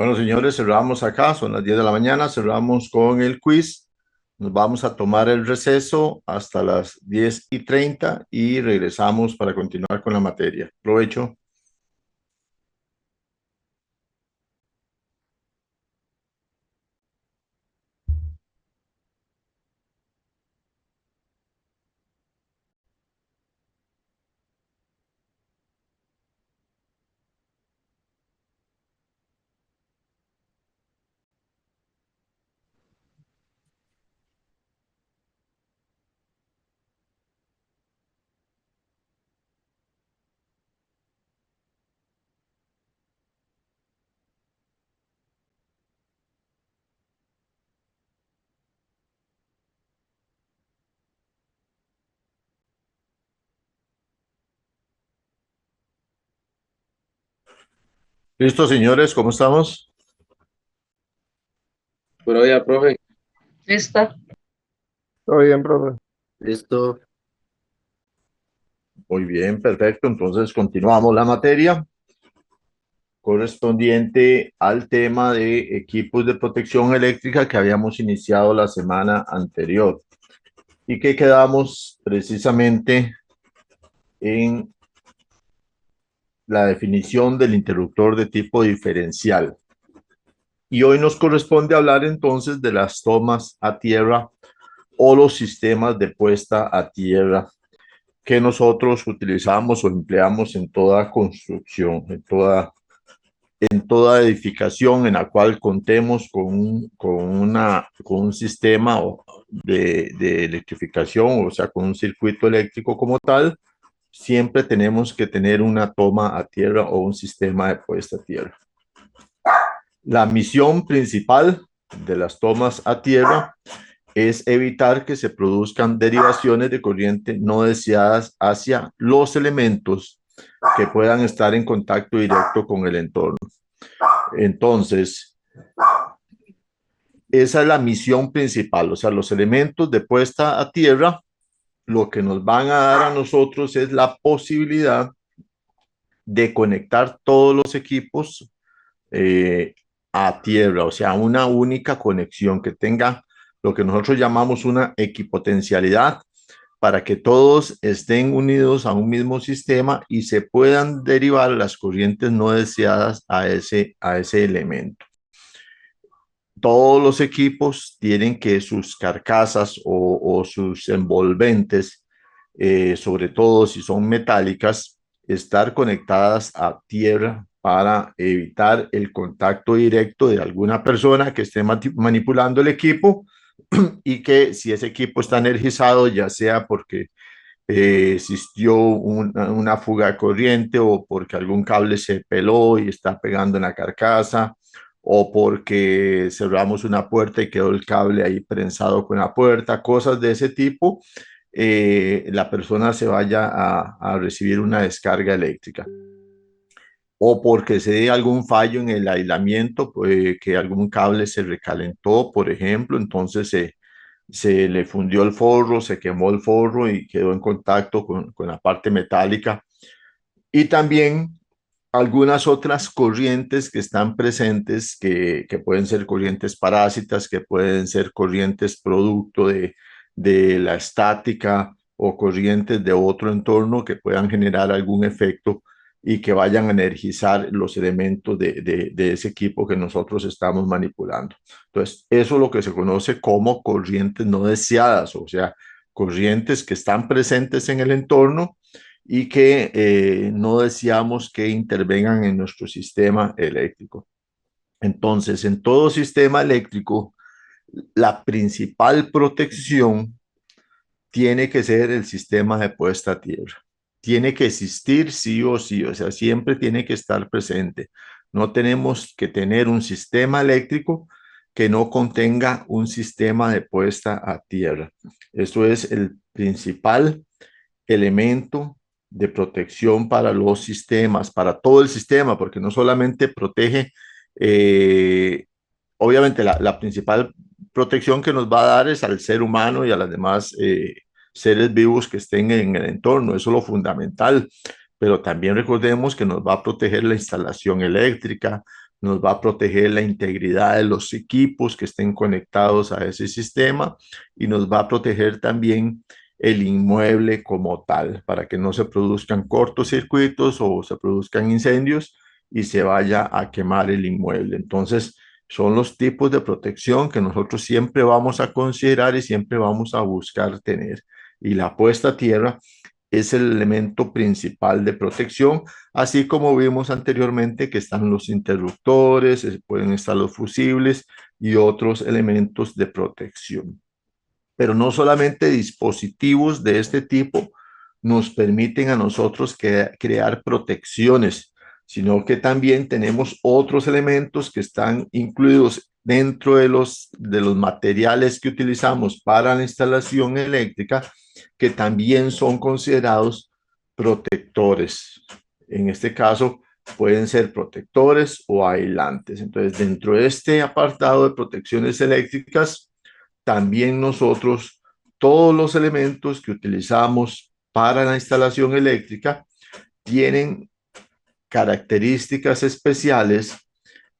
Bueno, señores, cerramos acá, son las 10 de la mañana, cerramos con el quiz. Nos vamos a tomar el receso hasta las 10:30 y regresamos para continuar con la materia. Provecho. Listo, señores, ¿cómo estamos? Pero ya, profe, Lista. Todo bien, profe. listo. Muy bien, perfecto. Entonces continuamos la materia correspondiente al tema de equipos de protección eléctrica que habíamos iniciado la semana anterior y que quedamos precisamente en la definición del interruptor de tipo diferencial. Y hoy nos corresponde hablar entonces de las tomas a tierra o los sistemas de puesta a tierra que nosotros utilizamos o empleamos en toda construcción, en toda edificación en la cual contemos con un sistema de electrificación, o sea, con un circuito eléctrico como tal. Siempre tenemos que tener una toma a tierra o un sistema de puesta a tierra. La misión principal de las tomas a tierra es evitar que se produzcan derivaciones de corriente no deseadas hacia los elementos que puedan estar en contacto directo con el entorno. Entonces, esa es la misión principal, o sea, los elementos de puesta a tierra lo que nos van a dar a nosotros es la posibilidad de conectar todos los equipos eh, a tierra, o sea, una única conexión que tenga lo que nosotros llamamos una equipotencialidad para que todos estén unidos a un mismo sistema y se puedan derivar las corrientes no deseadas a ese elemento. Todos los equipos tienen que sus carcasas o sus envolventes, sobre todo si son metálicas, estar conectadas a tierra para evitar el contacto directo de alguna persona que esté manipulando el equipo y que si ese equipo está energizado, ya sea porque existió una fuga de corriente o porque algún cable se peló y está pegando en la carcasa o porque cerramos una puerta y quedó el cable ahí prensado con la puerta, cosas de ese tipo, la persona se vaya a recibir una descarga eléctrica. O porque se dé algún fallo en el aislamiento, pues, que algún cable se recalentó, por ejemplo, entonces se le fundió el forro, se quemó el forro y quedó en contacto con la parte metálica. Y también algunas otras corrientes que están presentes, que pueden ser corrientes parásitas, que pueden ser corrientes producto de la estática o corrientes de otro entorno que puedan generar algún efecto y que vayan a energizar los elementos de ese equipo que nosotros estamos manipulando. Entonces, eso es lo que se conoce como corrientes no deseadas, o sea, corrientes que están presentes en el entorno y que no deseamos que intervengan en nuestro sistema eléctrico. Entonces, en todo sistema eléctrico, la principal protección tiene que ser el sistema de puesta a tierra. Tiene que existir sí o sí, o sea, siempre tiene que estar presente. No tenemos que tener un sistema eléctrico que no contenga un sistema de puesta a tierra. Eso es el principal elemento de protección para los sistemas, para todo el sistema, porque no solamente protege, eh, obviamente la principal protección que nos va a dar es al ser humano y a las demás seres vivos que estén en el entorno, eso es lo fundamental, pero también recordemos que nos va a proteger la instalación eléctrica, nos va a proteger la integridad de los equipos que estén conectados a ese sistema y nos va a proteger también el inmueble como tal, para que no se produzcan cortocircuitos o se produzcan incendios y se vaya a quemar el inmueble. Entonces, son los tipos de protección que nosotros siempre vamos a considerar y siempre vamos a buscar tener. Y la puesta a tierra es el elemento principal de protección, así como vimos anteriormente que están los interruptores, pueden estar los fusibles y otros elementos de protección. Pero no solamente dispositivos de este tipo nos permiten a nosotros crear protecciones, sino que también tenemos otros elementos que están incluidos dentro de los materiales que utilizamos para la instalación eléctrica, que también son considerados protectores. En este caso, pueden ser protectores o aislantes. Entonces, dentro de este apartado de protecciones eléctricas, también nosotros, todos los elementos que utilizamos para la instalación eléctrica tienen características especiales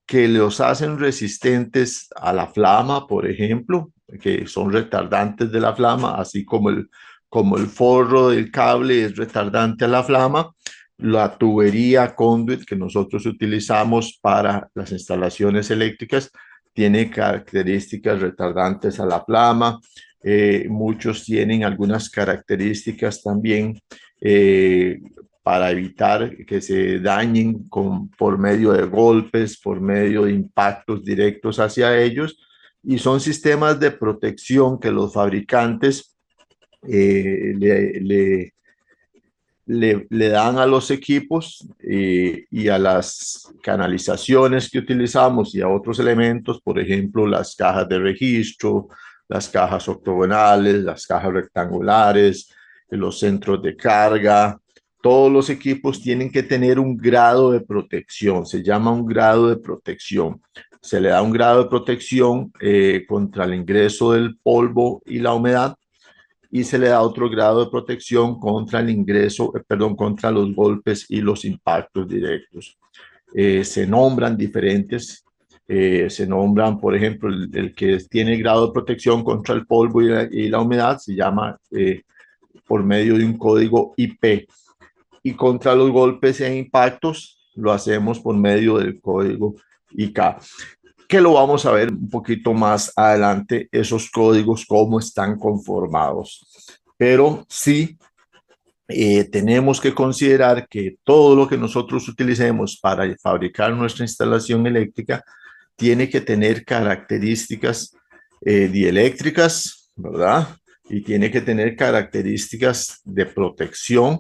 que los hacen resistentes a la flama, por ejemplo, que son retardantes de la flama, así como el forro del cable es retardante a la flama. La tubería conduit que nosotros utilizamos para las instalaciones eléctricas tiene características retardantes a la flama. Muchos tienen algunas características también para evitar que se dañen por medio de golpes, por medio de impactos directos hacia ellos, y son sistemas de protección que los fabricantes eh, le, le, le dan a los equipos y a las canalizaciones que utilizamos y a otros elementos, por ejemplo, las cajas de registro, las cajas octogonales, las cajas rectangulares, los centros de carga. Todos los equipos tienen que tener un grado de protección, se llama un grado de protección. Se le da un grado de protección contra el ingreso del polvo y la humedad, y se le da otro grado de protección contra el ingreso, perdón, contra los golpes y los impactos directos. Se nombran diferentes, se nombran, por ejemplo, el que tiene grado de protección contra el polvo y la humedad se llama por medio de un código IP, y contra los golpes e impactos lo hacemos por medio del código IK, que lo vamos a ver un poquito más adelante, esos códigos, cómo están conformados. Pero sí, tenemos que considerar que todo lo que nosotros utilicemos para fabricar nuestra instalación eléctrica tiene que tener características dieléctricas, ¿verdad? Y tiene que tener características de protección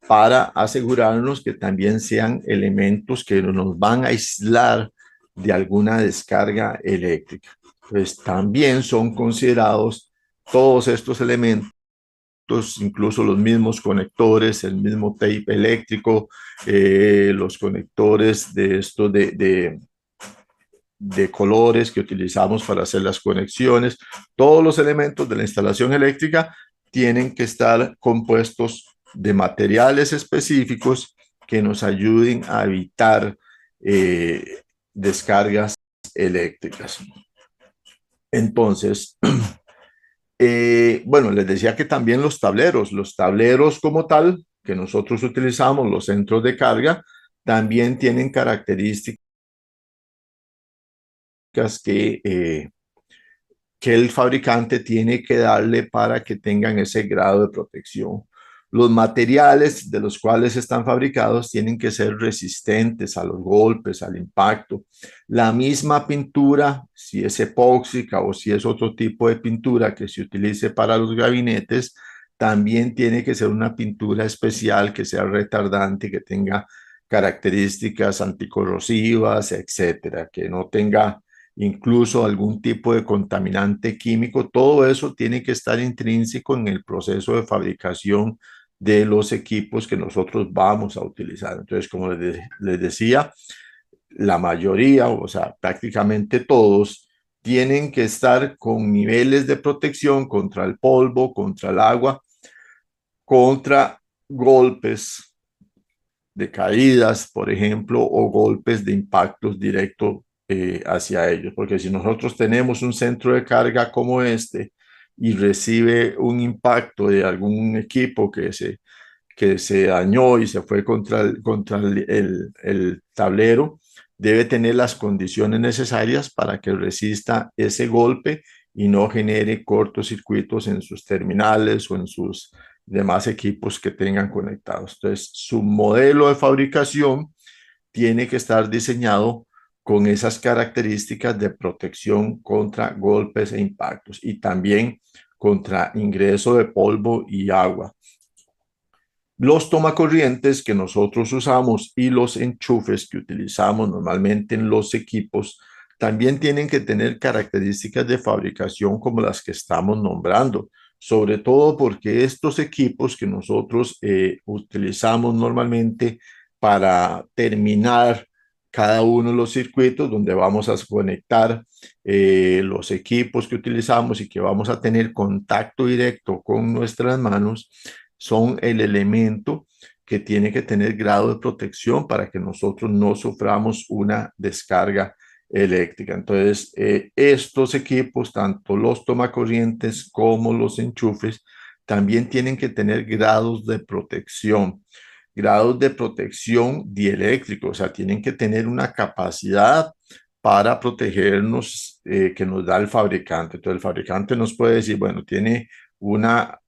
para asegurarnos que también sean elementos que nos van a aislar de alguna descarga eléctrica. Pues también son considerados todos estos elementos, incluso los mismos conectores, el mismo tape eléctrico, los conectores de estos de colores que utilizamos para hacer las conexiones. Todos los elementos de la instalación eléctrica tienen que estar compuestos de materiales específicos que nos ayuden a evitar descargas eléctricas. Entonces, bueno, les decía que también los tableros como tal, que nosotros utilizamos, los centros de carga, también tienen características que el fabricante tiene que darle para que tengan ese grado de protección. Los materiales de los cuales están fabricados tienen que ser resistentes a los golpes, al impacto. La misma pintura, si es epóxica o si es otro tipo de pintura que se utilice para los gabinetes, también tiene que ser una pintura especial que sea retardante, que tenga características anticorrosivas, etcétera, que no tenga incluso algún tipo de contaminante químico. Todo eso tiene que estar intrínseco en el proceso de fabricación de los equipos que nosotros vamos a utilizar. Entonces, como les decía, la mayoría, o sea, prácticamente todos, tienen que estar con niveles de protección contra el polvo, contra el agua, contra golpes de caídas, por ejemplo, o golpes de impactos directos hacia ellos. Porque si nosotros tenemos un centro de carga como este y recibe un impacto de algún equipo que se dañó y se fue contra el tablero, debe tener las condiciones necesarias para que resista ese golpe y no genere cortocircuitos en sus terminales o en sus demás equipos que tengan conectados. Entonces, su modelo de fabricación tiene que estar diseñado con esas características de protección contra golpes e impactos y también contra ingreso de polvo y agua. Los tomacorrientes que nosotros usamos y los enchufes que utilizamos normalmente en los equipos también tienen que tener características de fabricación como las que estamos nombrando, sobre todo porque estos equipos que nosotros utilizamos normalmente para terminar cada uno de los circuitos donde vamos a conectar los equipos que utilizamos y que vamos a tener contacto directo con nuestras manos, son el elemento que tiene que tener grado de protección para que nosotros no suframos una descarga eléctrica. Entonces, estos equipos, tanto los tomacorrientes como los enchufes, también tienen que tener grados de protección dieléctricos, o sea, tienen que tener una capacidad para protegernos que nos da el fabricante. Entonces, el fabricante nos puede decir, bueno, tiene una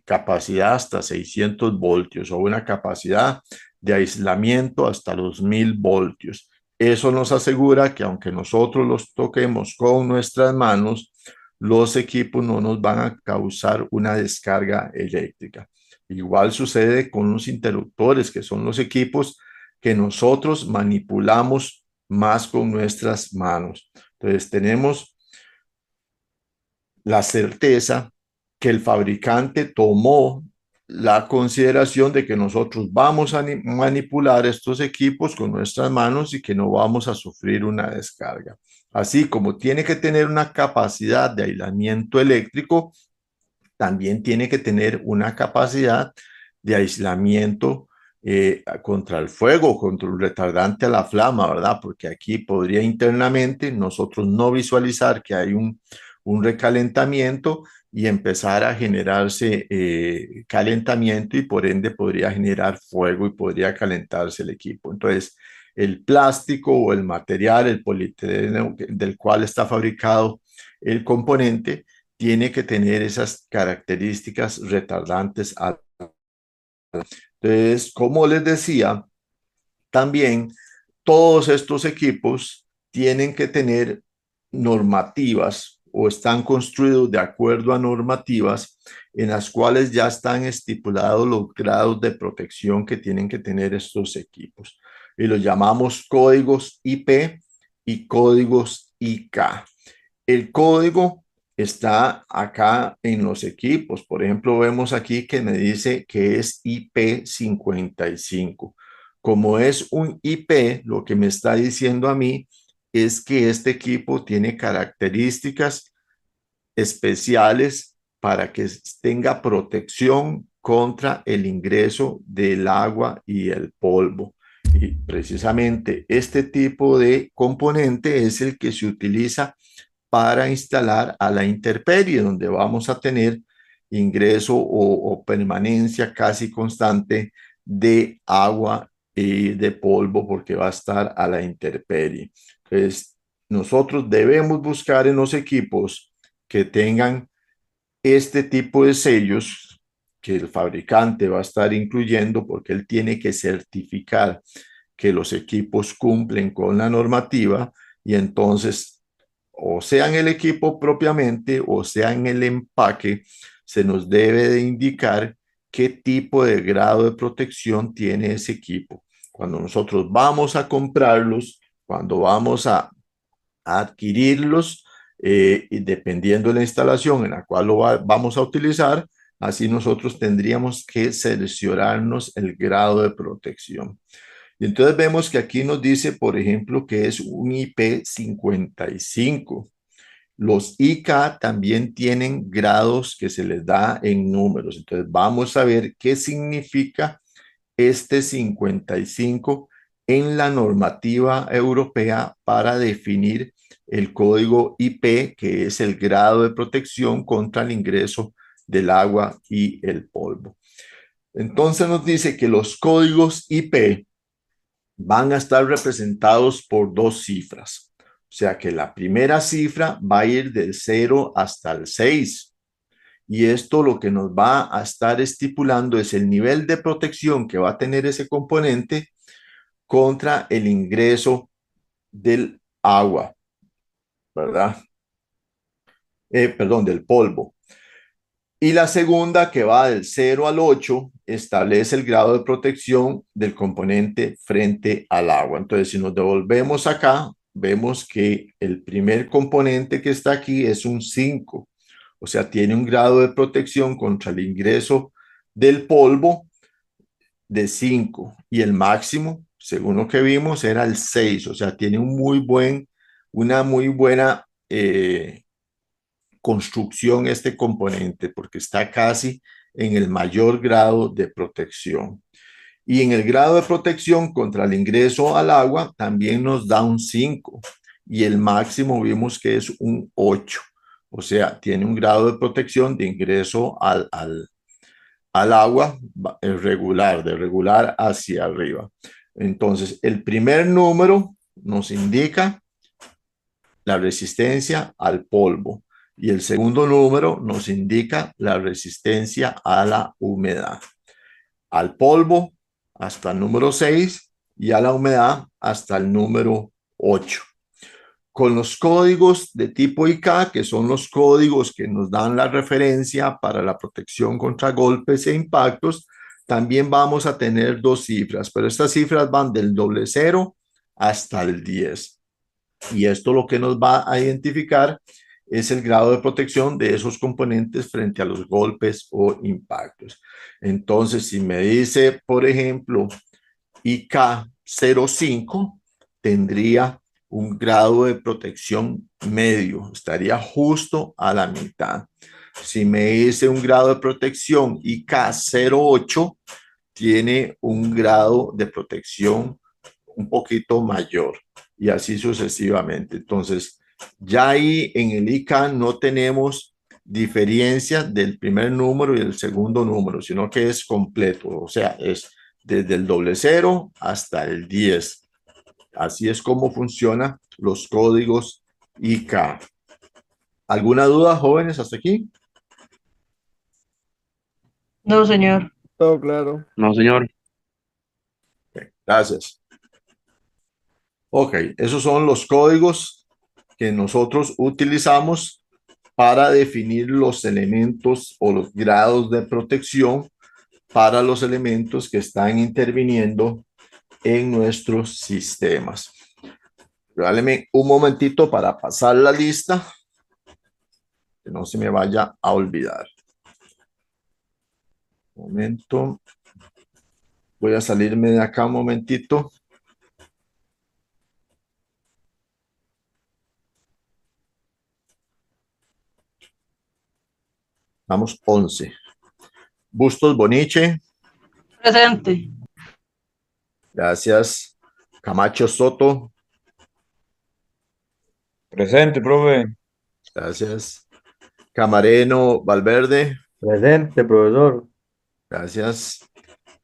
capacidad hasta 600 voltios o una capacidad de aislamiento hasta los 1000 voltios. Eso nos asegura que aunque nosotros los toquemos con nuestras manos, los equipos no nos van a causar una descarga eléctrica. Igual sucede con los interruptores, que son los equipos que nosotros manipulamos más con nuestras manos. Entonces tenemos la certeza que el fabricante tomó la consideración de que nosotros vamos a manipular estos equipos con nuestras manos y que no vamos a sufrir una descarga. Así como tiene que tener una capacidad de aislamiento eléctrico, también tiene que tener una capacidad de aislamiento contra el fuego, contra el retardante a la flama, ¿verdad? Porque aquí podría internamente nosotros no visualizar que hay un recalentamiento y empezar a generarse calentamiento y por ende podría generar fuego y podría calentarse el equipo. Entonces, el plástico o el material, el polietileno del cual está fabricado el componente, tiene que tener esas características retardantes. Entonces, como les decía, también todos estos equipos tienen que tener normativas o están construidos de acuerdo a normativas en las cuales ya están estipulados los grados de protección que tienen que tener estos equipos. Y los llamamos códigos IP y códigos IK. El código está acá en los equipos. Por ejemplo, vemos aquí que me dice que es IP55. Como es un IP, lo que me está diciendo a mí es que este equipo tiene características especiales para que tenga protección contra el ingreso del agua y el polvo. Y precisamente este tipo de componente es el que se utiliza para instalar a la intemperie, donde vamos a tener ingreso o permanencia casi constante de agua y de polvo porque va a estar a la intemperie. Entonces, nosotros debemos buscar en los equipos que tengan este tipo de sellos que el fabricante va a estar incluyendo porque él tiene que certificar que los equipos cumplen con la normativa y entonces o sea en el equipo propiamente o sea en el empaque, se nos debe de indicar qué tipo de grado de protección tiene ese equipo. Cuando nosotros vamos a comprarlos, cuando vamos a adquirirlos, y dependiendo de la instalación en la cual vamos a utilizar, así nosotros tendríamos que seleccionarnos el grado de protección. Y entonces vemos que aquí nos dice, por ejemplo, que es un IP55. Los IK también tienen grados que se les da en números. Entonces vamos a ver qué significa este 55 en la normativa europea para definir el código IP, que es el grado de protección contra el ingreso del agua y el polvo. Entonces nos dice que los códigos IP van a estar representados por dos cifras. O sea que la primera cifra va a ir del 0 hasta el 6. Y esto lo que nos va a estar estipulando es el nivel de protección que va a tener ese componente contra el ingreso del agua, ¿verdad? Perdón, del polvo. Y la segunda, que va del 0 al 8, establece el grado de protección del componente frente al agua. Entonces, si nos devolvemos acá, vemos que el primer componente que está aquí es un 5. O sea, tiene un grado de protección contra el ingreso del polvo de 5. Y el máximo, según lo que vimos, era el 6. O sea, tiene una muy buena construcción este componente porque está casi en el mayor grado de protección. Y en el grado de protección contra el ingreso al agua también nos da un 5 y el máximo vimos que es un 8. O sea, tiene un grado de protección de ingreso al agua regular, de regular hacia arriba. Entonces, el primer número nos indica la resistencia al polvo y el segundo número nos indica la resistencia a la humedad. Al polvo hasta el número 6 y a la humedad hasta el número 8. Con los códigos de tipo IK, que son los códigos que nos dan la referencia para la protección contra golpes e impactos, también vamos a tener dos cifras, pero estas cifras van del 00 hasta el 10. Y esto lo que nos va a identificar es el grado de protección de esos componentes frente a los golpes o impactos. Entonces, si me dice, por ejemplo, IK05, tendría un grado de protección medio, estaría justo a la mitad. Si me dice un grado de protección IK08, tiene un grado de protección un poquito mayor y así sucesivamente. Entonces, ya ahí en el IK no tenemos diferencia del primer número y el segundo número, sino que es completo, o sea, es desde el 00 hasta el 10. Así es como funcionan los códigos IK. ¿Alguna duda, jóvenes, hasta aquí? No, señor. Todo claro. No, señor. Okay, gracias. Ok, esos son los códigos que nosotros utilizamos para definir los elementos o los grados de protección para los elementos que están interviniendo en nuestros sistemas. Regáleme un momentito para pasar la lista, que no se me vaya a olvidar. Un momento. Voy a salirme de acá un momentito. Vamos, 11. Bustos Boniche. Presente. Gracias. Camacho Soto. Presente, profe. Gracias. Camareno Valverde. Presente, profesor. Gracias.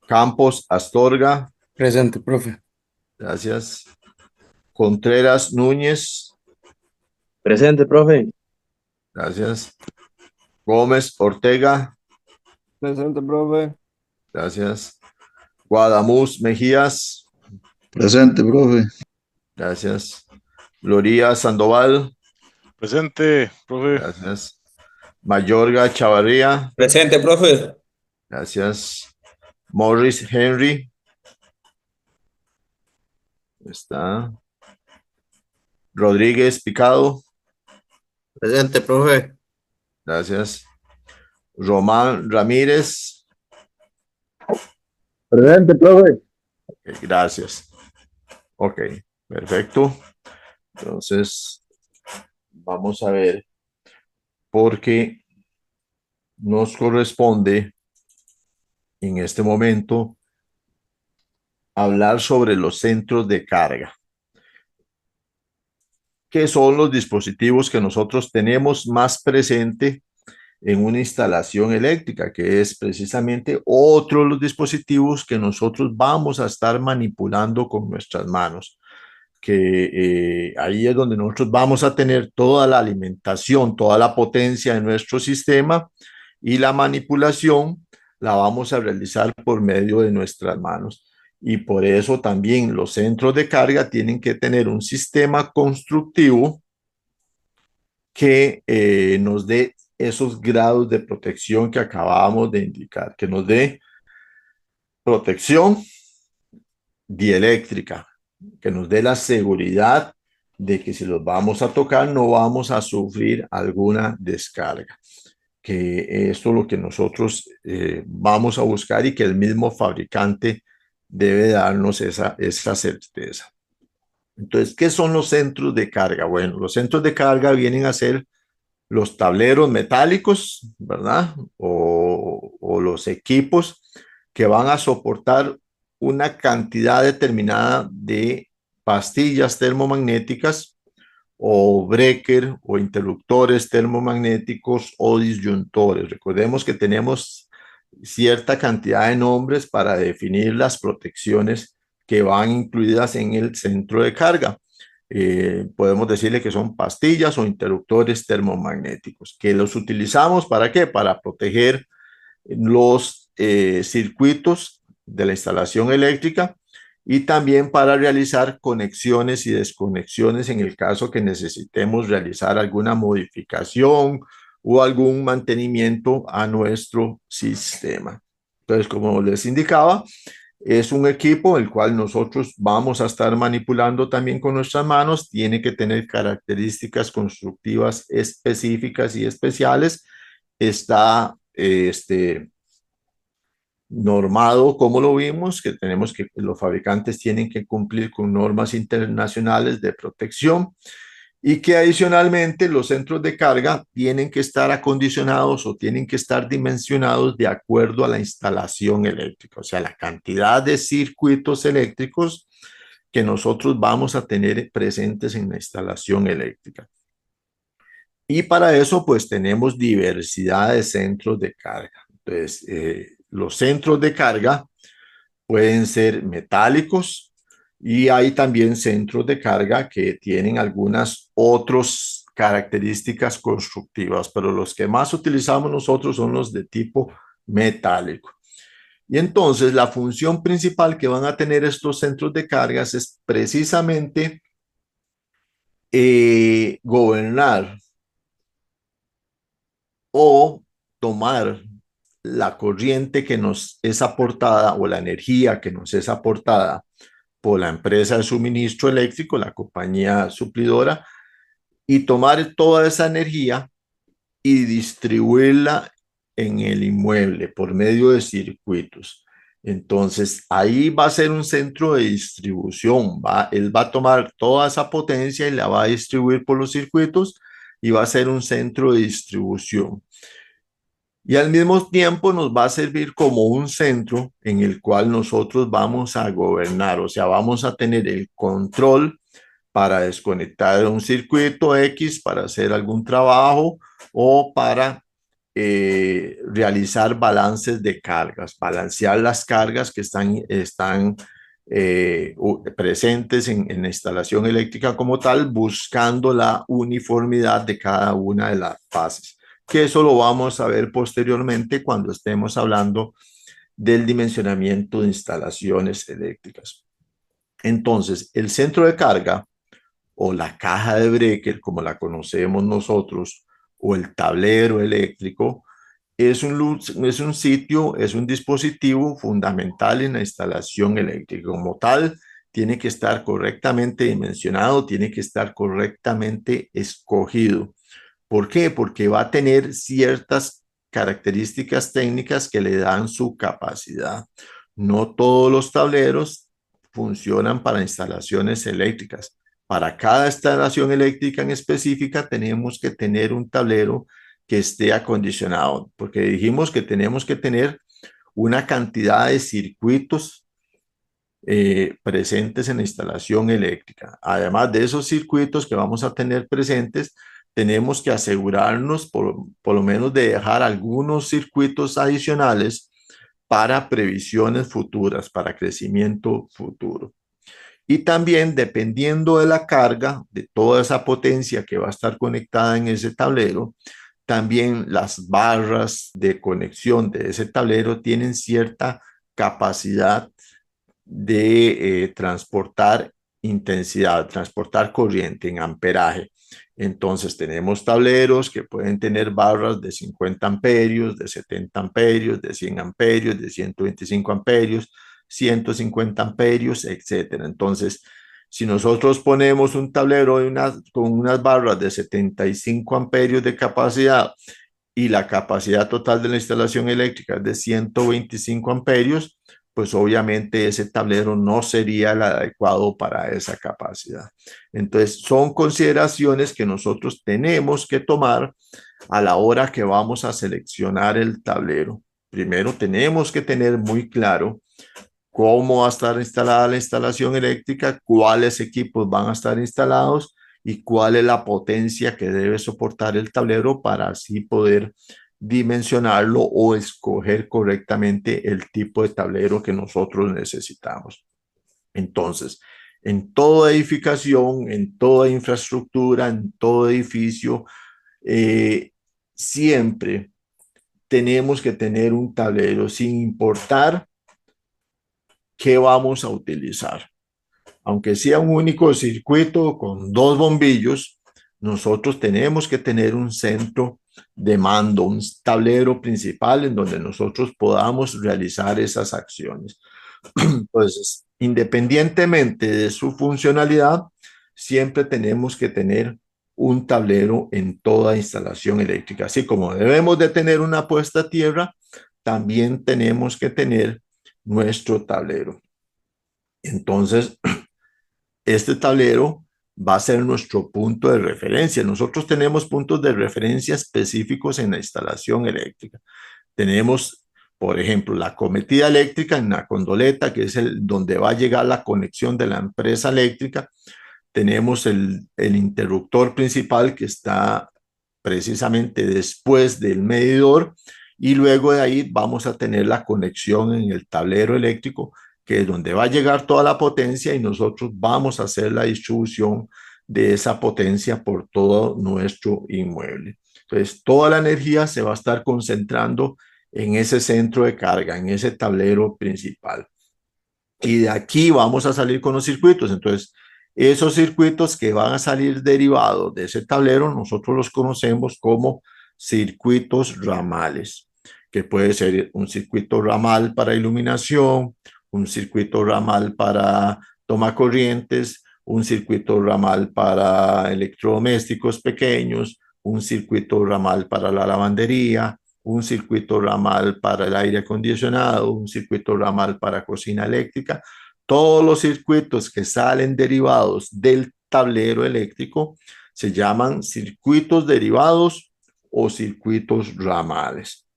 Campos Astorga. Presente, profe. Gracias. Contreras Núñez. Presente, profe. Gracias. Gómez Ortega. Presente, profe. Gracias. Guadamuz Mejías. Presente, profe. Gracias. Loría Sandoval. Presente, profe. Gracias. Mayorga Chavarría. Presente, profe. Gracias. Morris Henry. Está. Rodríguez Picado. Presente, profe. Gracias. Román Ramírez. Presente, profe. Okay, gracias. Ok, perfecto. Entonces, vamos a ver, porque nos corresponde en este momento hablar sobre los centros de carga, que son los dispositivos que nosotros tenemos más presente en una instalación eléctrica, que es precisamente otro de los dispositivos que nosotros vamos a estar manipulando con nuestras manos, que ahí es donde nosotros vamos a tener toda la alimentación, toda la potencia de nuestro sistema, y la manipulación la vamos a realizar por medio de nuestras manos. Y por eso también los centros de carga tienen que tener un sistema constructivo que nos dé esos grados de protección que acabamos de indicar, que nos dé protección dieléctrica, que nos dé la seguridad de que si los vamos a tocar no vamos a sufrir alguna descarga, que esto es lo que nosotros vamos a buscar y que el mismo fabricante debe darnos esa certeza. Entonces, ¿qué son los centros de carga? Bueno, los centros de carga vienen a ser los tableros metálicos, ¿verdad? O los equipos que van a soportar una cantidad determinada de pastillas termomagnéticas o breaker o interruptores termomagnéticos o disyuntores. Recordemos que tenemos cierta cantidad de nombres para definir las protecciones que van incluidas en el centro de carga. Podemos decirle que son pastillas o interruptores termomagnéticos, que los utilizamos ¿para qué? Para proteger los circuitos de la instalación eléctrica y también para realizar conexiones y desconexiones en el caso que necesitemos realizar alguna modificación o algún mantenimiento a nuestro sistema. Entonces, como les indicaba, es un equipo el cual nosotros vamos a estar manipulando también con nuestras manos. Tiene que tener características constructivas específicas y especiales. Está normado, como lo vimos, que tenemos que los fabricantes tienen que cumplir con normas internacionales de protección y que adicionalmente los centros de carga tienen que estar acondicionados o tienen que estar dimensionados de acuerdo a la instalación eléctrica, o sea, la cantidad de circuitos eléctricos que nosotros vamos a tener presentes en la instalación eléctrica. Y para eso, pues tenemos diversidad de centros de carga. Entonces, los centros de carga pueden ser metálicos y hay también centros de carga que tienen algunas otras características constructivas, pero los que más utilizamos nosotros son los de tipo metálico. Y entonces la función principal que van a tener estos centros de cargas es precisamente gobernar o tomar la corriente que nos es aportada o la energía que nos es aportada por la empresa de suministro eléctrico, la compañía suplidora, y tomar toda esa energía y distribuirla en el inmueble por medio de circuitos. Entonces, ahí va a ser un centro de distribución. Él va a tomar toda esa potencia y la va a distribuir por los circuitos y va a ser un centro de distribución. Y al mismo tiempo nos va a servir como un centro en el cual nosotros vamos a gobernar, o sea, vamos a tener el control para desconectar un circuito X, para hacer algún trabajo o para realizar balances de cargas, balancear las cargas que están presentes en la instalación eléctrica como tal, buscando la uniformidad de cada una de las fases, que eso lo vamos a ver posteriormente cuando estemos hablando del dimensionamiento de instalaciones eléctricas. Entonces, el centro de carga o la caja de breaker, como la conocemos nosotros, o el tablero eléctrico, es un sitio, es un dispositivo fundamental en la instalación eléctrica. Como tal, tiene que estar correctamente dimensionado, tiene que estar correctamente escogido. ¿Por qué? Porque va a tener ciertas características técnicas que le dan su capacidad. No todos los tableros funcionan para instalaciones eléctricas. Para cada instalación eléctrica en específica tenemos que tener un tablero que esté acondicionado, porque dijimos que tenemos que tener una cantidad de circuitos presentes en la instalación eléctrica. Además de esos circuitos que vamos a tener presentes, tenemos que asegurarnos por lo menos de dejar algunos circuitos adicionales para previsiones futuras, para crecimiento futuro. Y también, dependiendo de la carga, de toda esa potencia que va a estar conectada en ese tablero, también las barras de conexión de ese tablero tienen cierta capacidad de transportar intensidad, transportar corriente en amperaje. Entonces tenemos tableros que pueden tener barras de 50 amperios, de 70 amperios, de 100 amperios, de 125 amperios, 150 amperios, etcétera. Entonces, si nosotros ponemos un tablero con unas barras de 75 amperios de capacidad y la capacidad total de la instalación eléctrica es de 125 amperios, pues obviamente ese tablero no sería el adecuado para esa capacidad. Entonces, son consideraciones que nosotros tenemos que tomar a la hora que vamos a seleccionar el tablero. Primero, tenemos que tener muy claro cómo va a estar instalada la instalación eléctrica, cuáles equipos van a estar instalados y cuál es la potencia que debe soportar el tablero para así poder dimensionarlo o escoger correctamente el tipo de tablero que nosotros necesitamos. Entonces, en toda edificación, en toda infraestructura, en todo edificio, siempre tenemos que tener un tablero sin importar qué vamos a utilizar. Aunque sea un único circuito con dos bombillos, nosotros tenemos que tener un centro de mando, un tablero principal en donde nosotros podamos realizar esas acciones. Entonces, independientemente de su funcionalidad, siempre tenemos que tener un tablero en toda instalación eléctrica. Así como debemos de tener una puesta a tierra, también tenemos que tener nuestro tablero. Entonces, este tablero va a ser nuestro punto de referencia. Nosotros tenemos puntos de referencia específicos en la instalación eléctrica. Tenemos, por ejemplo, la cometida eléctrica en la condoleta, que es donde va a llegar la conexión de la empresa eléctrica. Tenemos el interruptor principal que está precisamente después del medidor y luego de ahí vamos a tener la conexión en el tablero eléctrico, que es donde va a llegar toda la potencia y nosotros vamos a hacer la distribución de esa potencia por todo nuestro inmueble. Entonces, toda la energía se va a estar concentrando en ese centro de carga, en ese tablero principal. Y de aquí vamos a salir con los circuitos. Entonces, esos circuitos que van a salir derivados de ese tablero, nosotros los conocemos como circuitos ramales, que puede ser un circuito ramal para iluminación, un circuito ramal para toma corrientes, un circuito ramal para electrodomésticos pequeños, un circuito ramal para la lavandería, un circuito ramal para el aire acondicionado, un circuito ramal para cocina eléctrica. Todos los circuitos que salen derivados del tablero eléctrico se llaman circuitos derivados o circuitos ramales.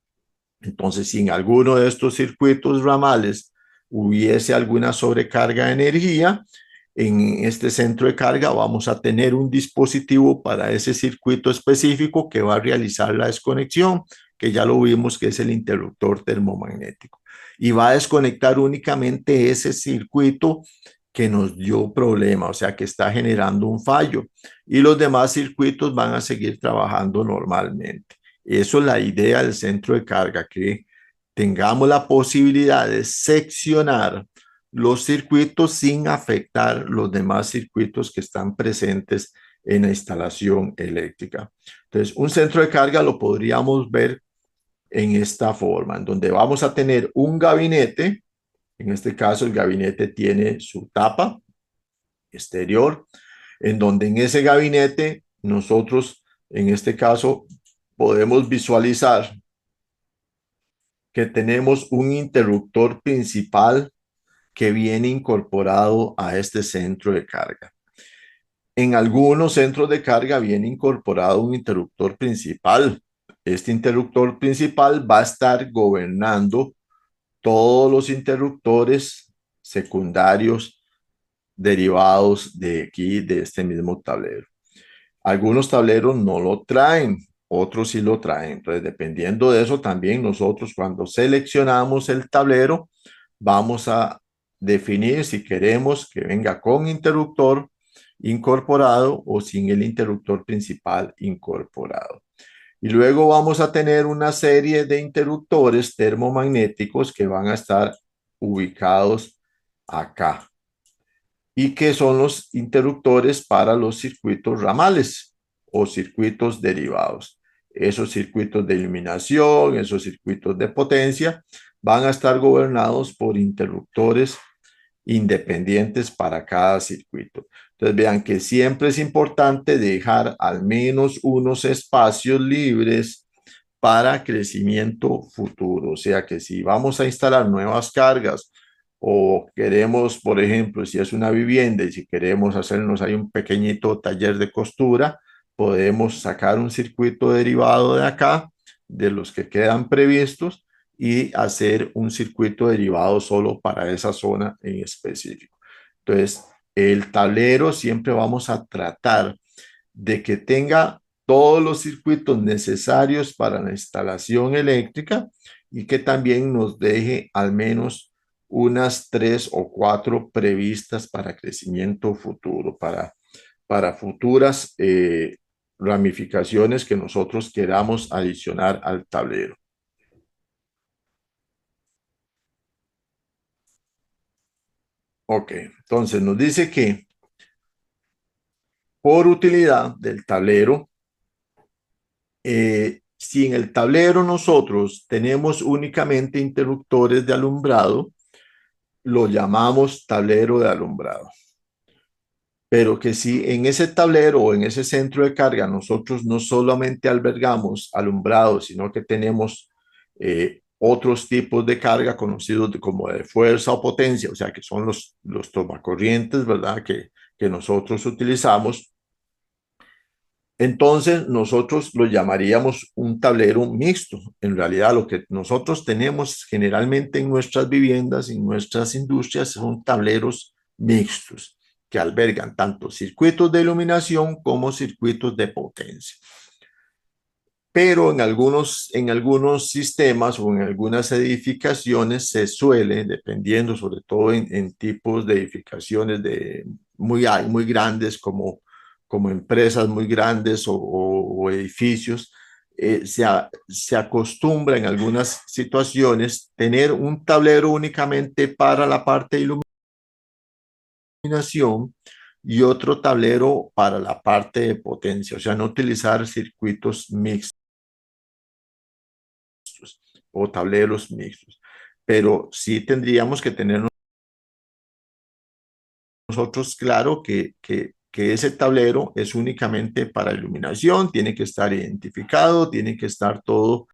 Entonces, si en alguno de estos circuitos ramales hubiese alguna sobrecarga de energía, en este centro de carga vamos a tener un dispositivo para ese circuito específico que va a realizar la desconexión, que ya lo vimos que es el interruptor termomagnético, y va a desconectar únicamente ese circuito que nos dio problema, o sea que está generando un fallo, y los demás circuitos van a seguir trabajando normalmente. Eso es la idea del centro de carga, que tengamos la posibilidad de seccionar los circuitos sin afectar los demás circuitos que están presentes en la instalación eléctrica. Entonces, un centro de carga lo podríamos ver en esta forma, en donde vamos a tener un gabinete. En este caso, el gabinete tiene su tapa exterior, en donde en ese gabinete nosotros, en este caso, podemos visualizar que tenemos un interruptor principal que viene incorporado a este centro de carga. En algunos centros de carga viene incorporado un interruptor principal. Este interruptor principal va a estar gobernando todos los interruptores secundarios derivados de aquí, de este mismo tablero. Algunos tableros no lo traen, otros sí lo traen. Entonces, dependiendo de eso, también nosotros cuando seleccionamos el tablero, vamos a definir si queremos que venga con interruptor incorporado o sin el interruptor principal incorporado. Y luego vamos a tener una serie de interruptores termomagnéticos que van a estar ubicados acá y que son los interruptores para los circuitos ramales o circuitos derivados. Esos circuitos de iluminación, esos circuitos de potencia van a estar gobernados por interruptores independientes para cada circuito. Entonces vean que siempre es importante dejar al menos unos espacios libres para crecimiento futuro. O sea que si vamos a instalar nuevas cargas o queremos, por ejemplo, si es una vivienda y si queremos hacernos ahí un pequeñito taller de costura, podemos sacar un circuito derivado de acá, de los que quedan previstos, y hacer un circuito derivado solo para esa zona en específico. Entonces, el tablero siempre vamos a tratar de que tenga todos los circuitos necesarios para la instalación eléctrica y que también nos deje al menos unas 3 o 4 previstas para crecimiento futuro, para futuras ramificaciones que nosotros queramos adicionar al tablero. Ok, entonces nos dice que por utilidad del tablero, si en el tablero nosotros tenemos únicamente interruptores de alumbrado, lo llamamos tablero de alumbrado. Pero que si en ese tablero o en ese centro de carga nosotros no solamente albergamos alumbrado, sino que tenemos otros tipos de carga conocidos como de fuerza o potencia, o sea que son los tomacorrientes, ¿verdad? Que nosotros utilizamos. Entonces nosotros lo llamaríamos un tablero mixto. En realidad lo que nosotros tenemos generalmente en nuestras viviendas, en nuestras industrias, son tableros mixtos que albergan tanto circuitos de iluminación como circuitos de potencia. Pero en algunos sistemas o en algunas edificaciones se suele, dependiendo sobre todo en tipos de edificaciones muy grandes como empresas muy grandes o edificios, se acostumbra en algunas situaciones tener un tablero únicamente para la parte de iluminación y otro tablero para la parte de potencia, o sea, no utilizar circuitos mixtos o tableros mixtos, pero sí tendríamos que tener nosotros claro que ese tablero es únicamente para iluminación, tiene que estar identificado, tiene que estar todo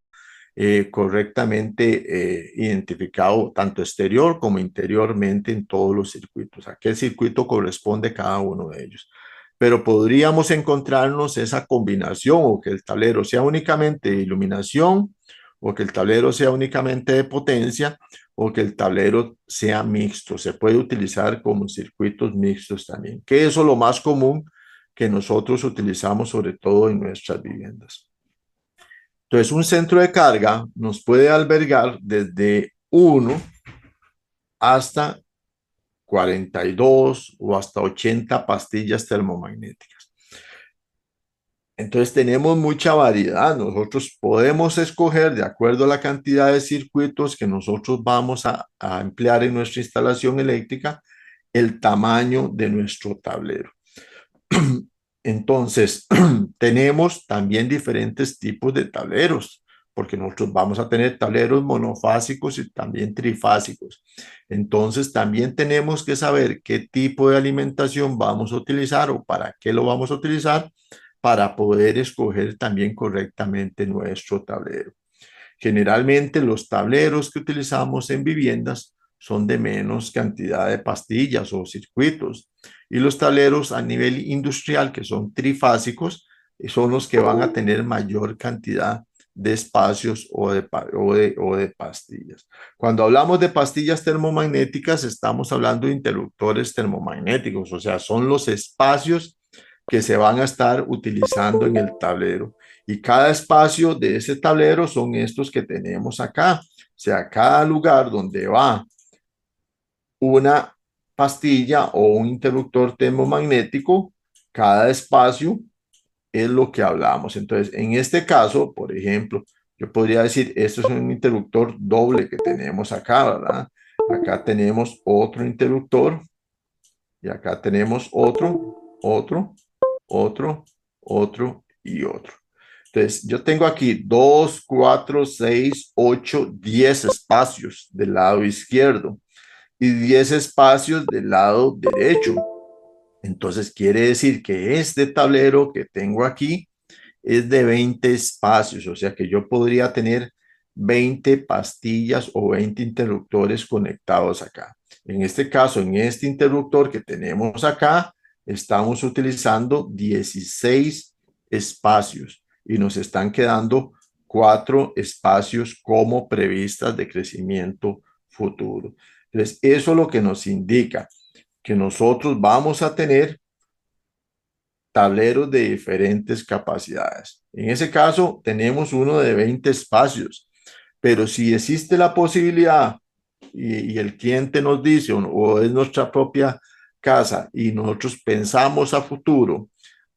correctamente identificado tanto exterior como interiormente en todos los circuitos, a qué circuito corresponde cada uno de ellos. Pero podríamos encontrarnos esa combinación o que el tablero sea únicamente de iluminación o que el tablero sea únicamente de potencia o que el tablero sea mixto. Se puede utilizar como circuitos mixtos también, que eso es lo más común que nosotros utilizamos sobre todo en nuestras viviendas. Entonces, un centro de carga nos puede albergar desde 1 hasta 42 o hasta 80 pastillas termomagnéticas. Entonces, tenemos mucha variedad. Nosotros podemos escoger, de acuerdo a la cantidad de circuitos que nosotros vamos a emplear en nuestra instalación eléctrica, el tamaño de nuestro tablero. Entonces, tenemos también diferentes tipos de tableros, porque nosotros vamos a tener tableros monofásicos y también trifásicos. Entonces, también tenemos que saber qué tipo de alimentación vamos a utilizar o para qué lo vamos a utilizar para poder escoger también correctamente nuestro tablero. Generalmente, los tableros que utilizamos en viviendas son de menos cantidad de pastillas o circuitos. Y los tableros a nivel industrial, que son trifásicos, son los que van a tener mayor cantidad de espacios o de pastillas. Cuando hablamos de pastillas termomagnéticas, estamos hablando de interruptores termomagnéticos, o sea, son los espacios que se van a estar utilizando en el tablero. Y cada espacio de ese tablero son estos que tenemos acá. O sea, cada lugar donde va una pastilla o un interruptor termomagnético, cada espacio es lo que hablamos. Entonces, en este caso, por ejemplo, yo podría decir, esto es un interruptor doble que tenemos acá, ¿verdad? Acá tenemos otro interruptor y acá tenemos otro, otro y otro. Entonces, yo tengo aquí 2, 4, 6, 8, 10 espacios del lado izquierdo y 10 espacios del lado derecho. Entonces, quiere decir que este tablero que tengo aquí es de 20 espacios, o sea que yo podría tener 20 pastillas o 20 interruptores conectados acá. En este caso, en este interruptor que tenemos acá, estamos utilizando 16 espacios y nos están quedando 4 espacios como previstas de crecimiento futuro. Entonces, eso es lo que nos indica que nosotros vamos a tener tableros de diferentes capacidades. En ese caso, tenemos uno de 20 espacios, pero si existe la posibilidad y el cliente nos dice o es nuestra propia casa y nosotros pensamos a futuro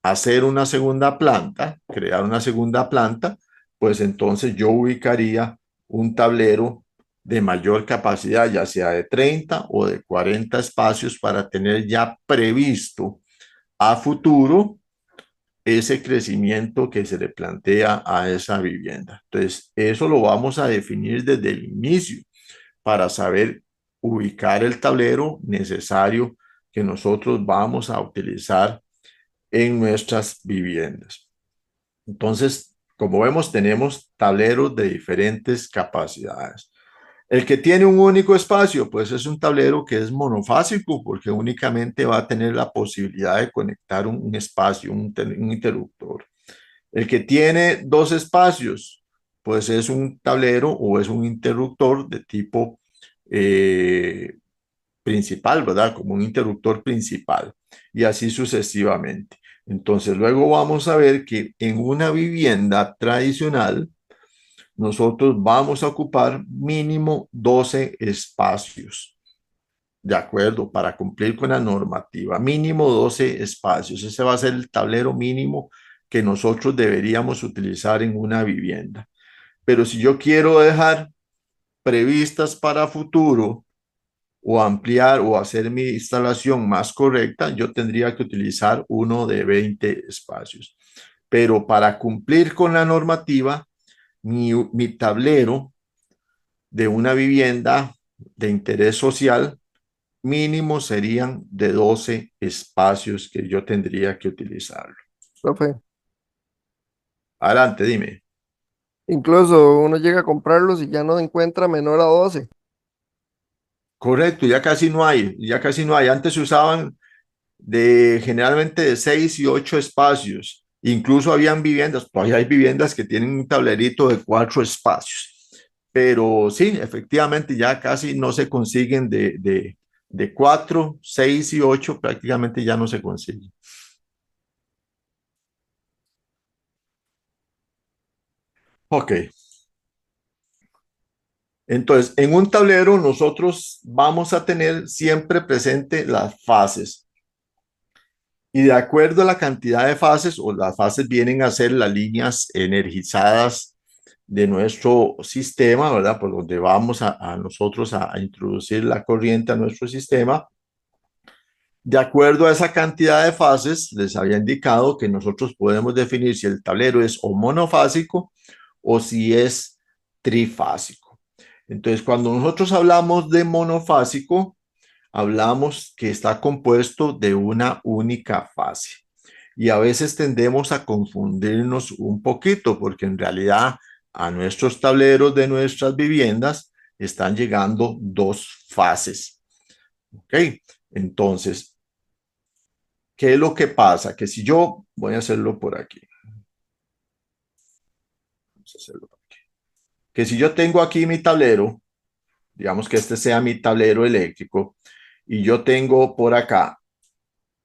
hacer una segunda planta, crear una segunda planta, pues entonces yo ubicaría un tablero de mayor capacidad, ya sea de 30 o de 40 espacios para tener ya previsto a futuro ese crecimiento que se le plantea a esa vivienda. Entonces, eso lo vamos a definir desde el inicio para saber ubicar el tablero necesario que nosotros vamos a utilizar en nuestras viviendas. Entonces, como vemos, tenemos tableros de diferentes capacidades. El que tiene un único espacio, pues es un tablero que es monofásico porque únicamente va a tener la posibilidad de conectar un espacio, un interruptor. El que tiene dos espacios, pues es un tablero o es un interruptor de tipo principal, ¿verdad? Como un interruptor principal y así sucesivamente. Entonces, luego vamos a ver que en una vivienda tradicional, nosotros vamos a ocupar mínimo 12 espacios, ¿de acuerdo? Para cumplir con la normativa, mínimo 12 espacios. Ese va a ser el tablero mínimo que nosotros deberíamos utilizar en una vivienda. Pero si yo quiero dejar previstas para futuro o ampliar o hacer mi instalación más correcta, yo tendría que utilizar uno de 20 espacios. Pero para cumplir con la normativa, mi tablero de una vivienda de interés social mínimo serían de 12 espacios que yo tendría que utilizarlo. Profe, Adelante, dime. incluso uno llega a comprarlos y ya no encuentra menor a 12. Correcto, ya casi no hay, ya casi no hay. Antes se usaban generalmente de 6 y 8 espacios. Incluso habían viviendas, todavía hay viviendas que tienen un tablerito de 4 espacios. Pero sí, efectivamente ya casi no se consiguen de 4, 6 y 8, prácticamente ya no se consiguen. Ok. Entonces, en un tablero nosotros vamos a tener siempre presente las fases. Y de acuerdo a la cantidad de fases, o las fases vienen a ser las líneas energizadas de nuestro sistema, ¿verdad? Por donde vamos a nosotros a introducir la corriente a nuestro sistema. De acuerdo a esa cantidad de fases, les había indicado que nosotros podemos definir si el tablero es o monofásico o si es trifásico. Entonces, cuando nosotros hablamos de monofásico, hablamos que está compuesto de una única fase. Y a veces tendemos a confundirnos un poquito porque en realidad a nuestros tableros de nuestras viviendas están llegando dos fases. ¿Ok? Entonces, ¿qué es lo que pasa? Que si yo voy a hacerlo por aquí. Vamos a hacerlo aquí. Que si yo tengo aquí mi tablero, digamos que este sea mi tablero eléctrico, y yo tengo por acá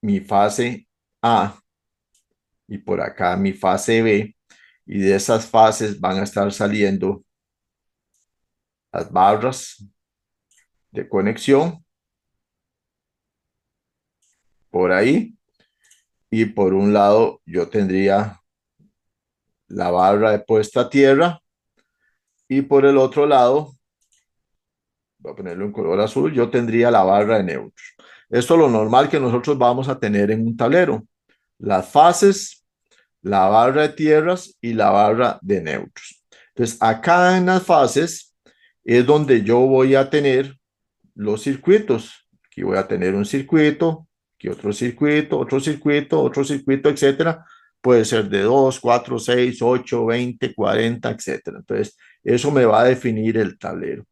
mi fase A y por acá mi fase B, y de esas fases van a estar saliendo las barras de conexión por ahí, y por un lado yo tendría la barra de puesta a tierra, y por el otro lado, voy a ponerlo en color azul, yo tendría la barra de neutros. Esto es lo normal que nosotros vamos a tener en un tablero. Las fases, la barra de tierras y la barra de neutros. Entonces, acá en las fases es donde yo voy a tener los circuitos. Aquí voy a tener un circuito, aquí otro circuito, otro circuito, otro circuito, etcétera. Puede ser de 2, 4, 6, 8, 20, 40, etcétera. Entonces, eso me va a definir el tablero.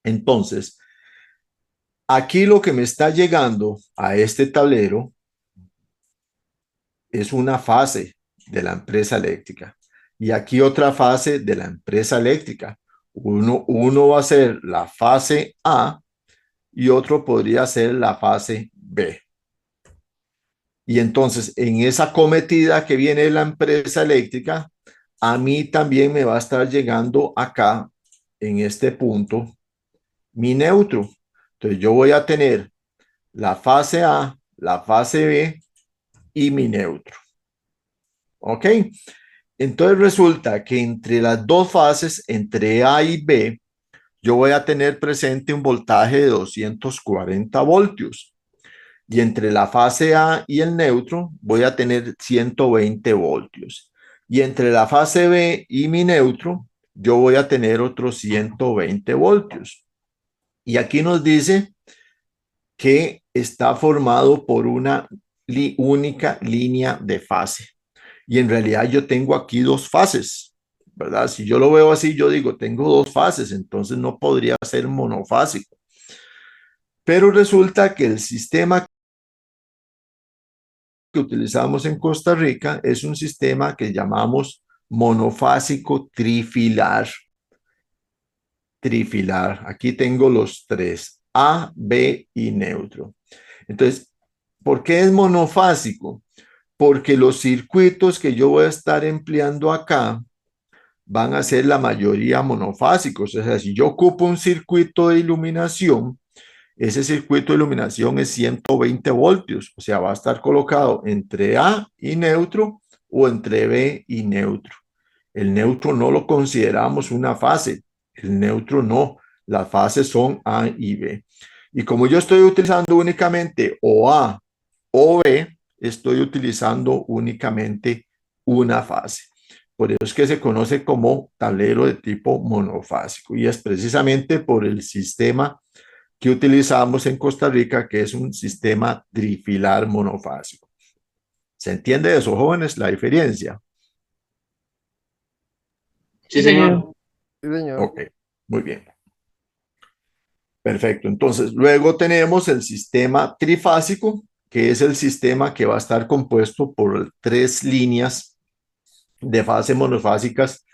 Entonces, aquí lo que me está llegando a este tablero es una fase de la empresa eléctrica. Y aquí otra fase de la empresa eléctrica. Uno va a ser la fase A y otro podría ser la fase B. Y entonces, en esa cometida que viene de la empresa eléctrica, a mí también me va a estar llegando acá, en este punto, mi neutro. Entonces, yo voy a tener la fase A, la fase B y mi neutro. ¿Ok? Entonces resulta que entre las dos fases, entre A y B, yo voy a tener presente un voltaje de 240 voltios. Y entre la fase A y el neutro voy a tener 120 voltios. Y entre la fase B y mi neutro, yo voy a tener otros 120 voltios. Y aquí nos dice que está formado por una única línea de fase. Y en realidad yo tengo aquí dos fases, ¿verdad? Si yo lo veo así, yo digo, tengo dos fases, entonces no podría ser monofásico. Pero resulta que el sistema que utilizamos en Costa Rica es un sistema que llamamos monofásico trifilar. Trifilar. Aquí tengo los tres, A, B y neutro. Entonces, ¿por qué es monofásico? Porque los circuitos que yo voy a estar empleando acá van a ser la mayoría monofásicos. O sea, si yo ocupo un circuito de iluminación, ese circuito de iluminación es 120 voltios. O sea, va a estar colocado entre A y neutro o entre B y neutro. El neutro no lo consideramos una fase. El neutro no. Las fases son A y B. Y como yo estoy utilizando únicamente o A o B, estoy utilizando únicamente una fase. Por eso es que se conoce como tablero de tipo monofásico y es precisamente por el sistema que utilizamos en Costa Rica, que es un sistema trifilar monofásico. ¿Se entiende eso, jóvenes, la diferencia? Sí, señor. Sí, señor. Ok, muy bien. Perfecto. Entonces, luego tenemos el sistema trifásico, que es el sistema que va a estar compuesto por tres líneas de fase monofásicas.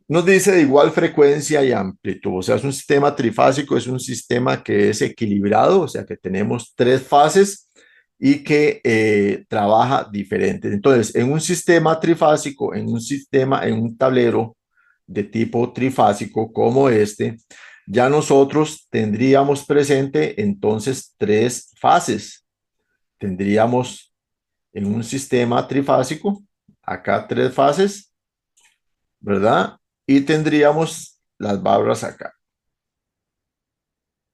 Nos dice de igual frecuencia y amplitud. O sea, es un sistema trifásico, es un sistema que es equilibrado, o sea, que tenemos tres fases y que trabaja diferente. Entonces, en un sistema trifásico, en un tablero de tipo trifásico como este, ya nosotros tendríamos presente entonces tres fases. Tendríamos en un sistema trifásico, acá tres fases, ¿verdad? Y tendríamos las barras acá,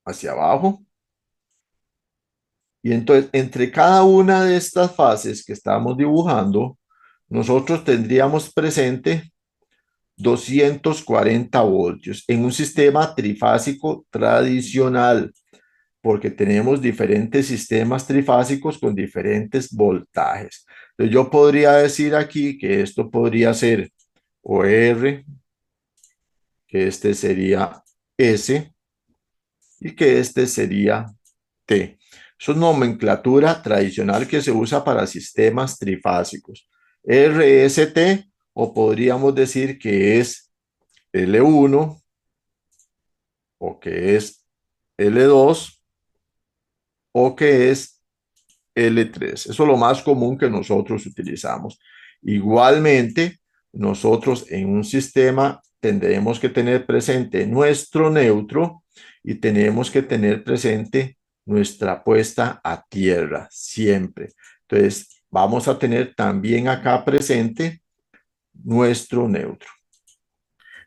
hacia abajo. Y entonces, entre cada una de estas fases que estamos dibujando, nosotros tendríamos presente 240 voltios en un sistema trifásico tradicional, porque tenemos diferentes sistemas trifásicos con diferentes voltajes. Entonces, yo podría decir aquí que esto podría ser o R, que este sería S y que este sería T. Eso es nomenclatura tradicional que se usa para sistemas trifásicos. RST o podríamos decir que es L1 o que es L2 o que es L3. Eso es lo más común que nosotros utilizamos. Igualmente, nosotros en un sistema tendremos que tener presente nuestro neutro y tenemos que tener presente nuestra puesta a tierra siempre. Entonces, vamos a tener también acá presente nuestro neutro.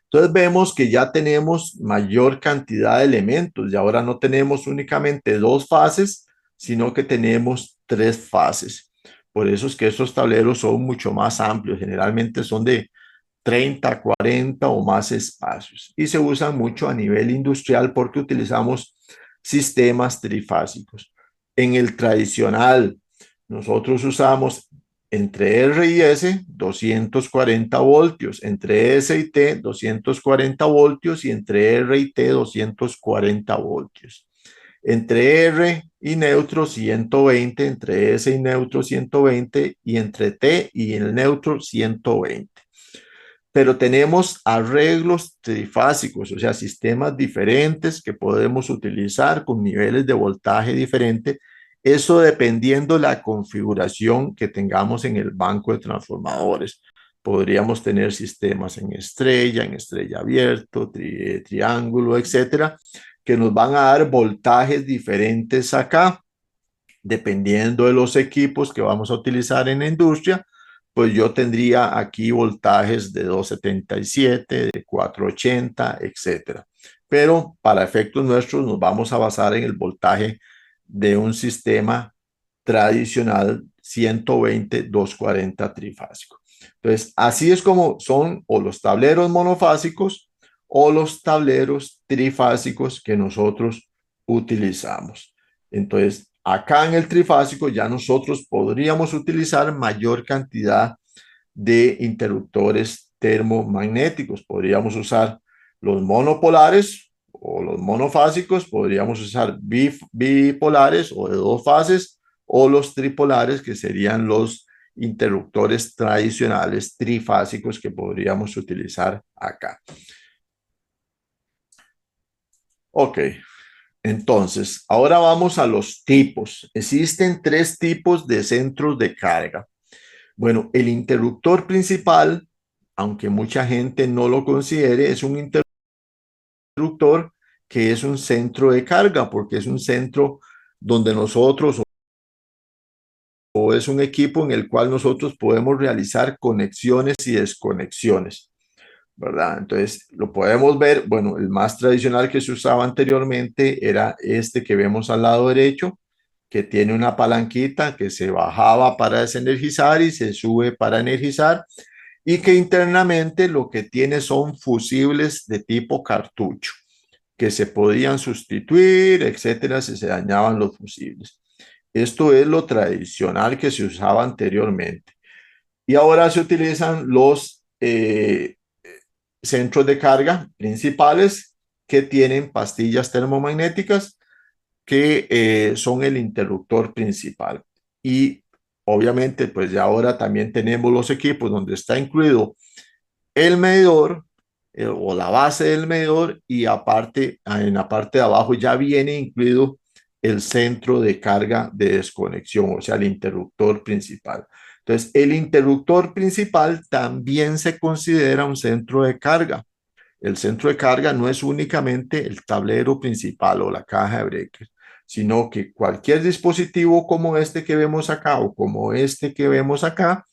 Entonces vemos que ya tenemos mayor cantidad de elementos y ahora no tenemos únicamente dos fases, sino que tenemos tres fases. Por eso es que estos tableros son mucho más amplios, generalmente son de 30, 40 o más espacios y se usan mucho a nivel industrial porque utilizamos sistemas trifásicos. En el tradicional, nosotros usamos entre R y S 240 voltios, entre S y T 240 voltios y entre R y T 240 voltios. Entre R y neutro 120, entre S y neutro 120 y entre T y el neutro 120. Pero tenemos arreglos trifásicos, o sea, sistemas diferentes que podemos utilizar con niveles de voltaje diferentes, eso dependiendo la configuración que tengamos en el banco de transformadores. Podríamos tener sistemas en estrella abierto, triángulo, etcétera, que nos van a dar voltajes diferentes acá, dependiendo de los equipos que vamos a utilizar en la industria. Pues yo tendría aquí voltajes de 277, de 480, etcétera. Pero para efectos nuestros nos vamos a basar en el voltaje de un sistema tradicional 120, 240 trifásico. Entonces, así es como son o los tableros monofásicos o los tableros trifásicos que nosotros utilizamos. Entonces, acá en el trifásico ya nosotros podríamos utilizar mayor cantidad de interruptores termomagnéticos. Podríamos usar los monopolares o los monofásicos, podríamos usar bipolares o de dos fases, o los tripolares, que serían los interruptores tradicionales trifásicos que podríamos utilizar acá. Ok. Entonces, ahora vamos a los tipos. Existen tres tipos de centros de carga. Bueno, el interruptor principal, aunque mucha gente no lo considere, es un interruptor que es un centro de carga, porque es un centro donde nosotros, o es un equipo en el cual nosotros podemos realizar conexiones y desconexiones, ¿verdad? Entonces, lo podemos ver, bueno, el más tradicional que se usaba anteriormente era este que vemos al lado derecho, que tiene una palanquita que se bajaba para desenergizar y se sube para energizar, y que internamente lo que tiene son fusibles de tipo cartucho, que se podían sustituir, etcétera, si se dañaban los fusibles. Esto es lo tradicional que se usaba anteriormente. Y ahora se utilizan los centros de carga principales que tienen pastillas termomagnéticas que son el interruptor principal. Y obviamente, pues ya ahora también tenemos los equipos donde está incluido el medidor o la base del medidor, y aparte, en la parte de abajo ya viene incluido el centro de carga de desconexión, o sea, el interruptor principal. Entonces, el interruptor principal también se considera un centro de carga. El centro de carga no es únicamente el tablero principal o la caja de breakers, sino que cualquier dispositivo como este que vemos acá o como este que vemos acá,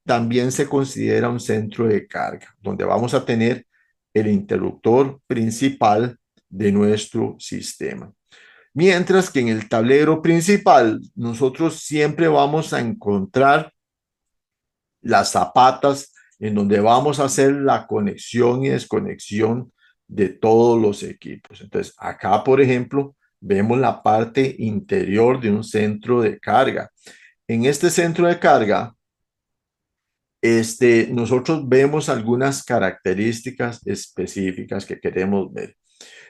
también se considera un centro de carga, donde vamos a tener el interruptor principal de nuestro sistema. Mientras que en el tablero principal, nosotros siempre vamos a encontrar las zapatas en donde vamos a hacer la conexión y desconexión de todos los equipos. Entonces, acá, por ejemplo, vemos la parte interior de un centro de carga. En este centro de carga, nosotros vemos algunas características específicas que queremos ver.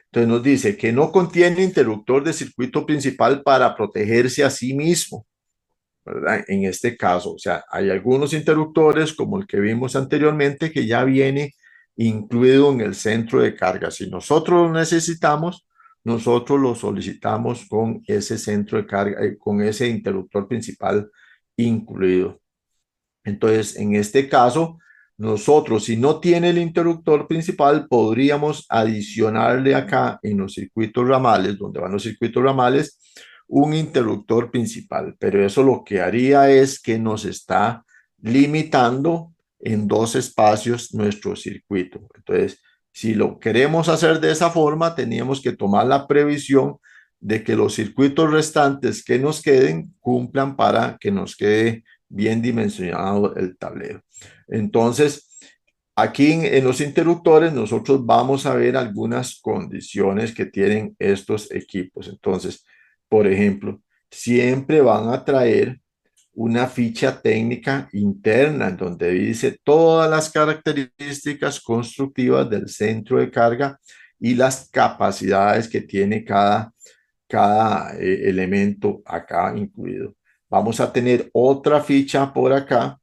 Entonces nos dice que no contiene interruptor de circuito principal para protegerse a sí mismo. ¿verdad? En este caso, o sea, hay algunos interruptores como el que vimos anteriormente que ya viene incluido en el centro de carga. Si nosotros lo necesitamos, nosotros lo solicitamos con ese centro de carga, con ese interruptor principal incluido. Entonces, en este caso, nosotros, si no tiene el interruptor principal, podríamos adicionarle acá en los circuitos ramales, donde van los circuitos ramales, un interruptor principal. Pero eso lo que haría es que nos está limitando en dos espacios nuestro circuito. Entonces, si lo queremos hacer de esa forma, teníamos que tomar la previsión de que los circuitos restantes que nos queden cumplan para que nos quede bien dimensionado el tablero. Entonces, aquí en los interruptores nosotros vamos a ver algunas condiciones que tienen estos equipos. Entonces, por ejemplo, siempre van a traer una ficha técnica interna en donde dice todas las características constructivas del centro de carga y las capacidades que tiene cada elemento acá incluido. Vamos a tener otra ficha por acá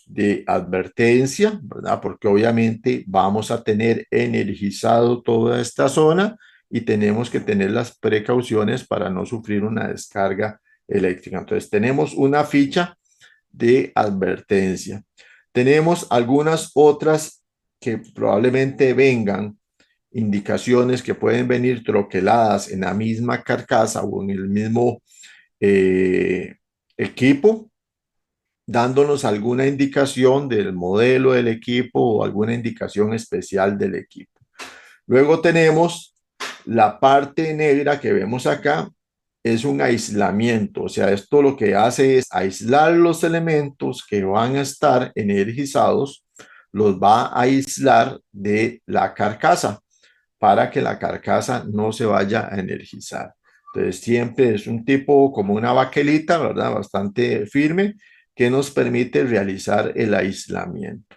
de advertencia, ¿verdad? Porque obviamente vamos a tener energizado toda esta zona y tenemos que tener las precauciones para no sufrir una descarga eléctrica. Entonces tenemos una ficha de advertencia. Tenemos algunas otras que probablemente vengan, indicaciones que pueden venir troqueladas en la misma carcasa o en el mismo equipo, dándonos alguna indicación del modelo del equipo o alguna indicación especial del equipo. Luego tenemos la parte negra que vemos acá, es un aislamiento, o sea, esto lo que hace es aislar los elementos que van a estar energizados, los va a aislar de la carcasa para que la carcasa no se vaya a energizar. Entonces siempre es un tipo como una baquelita, ¿verdad? Bastante firme que nos permite realizar el aislamiento.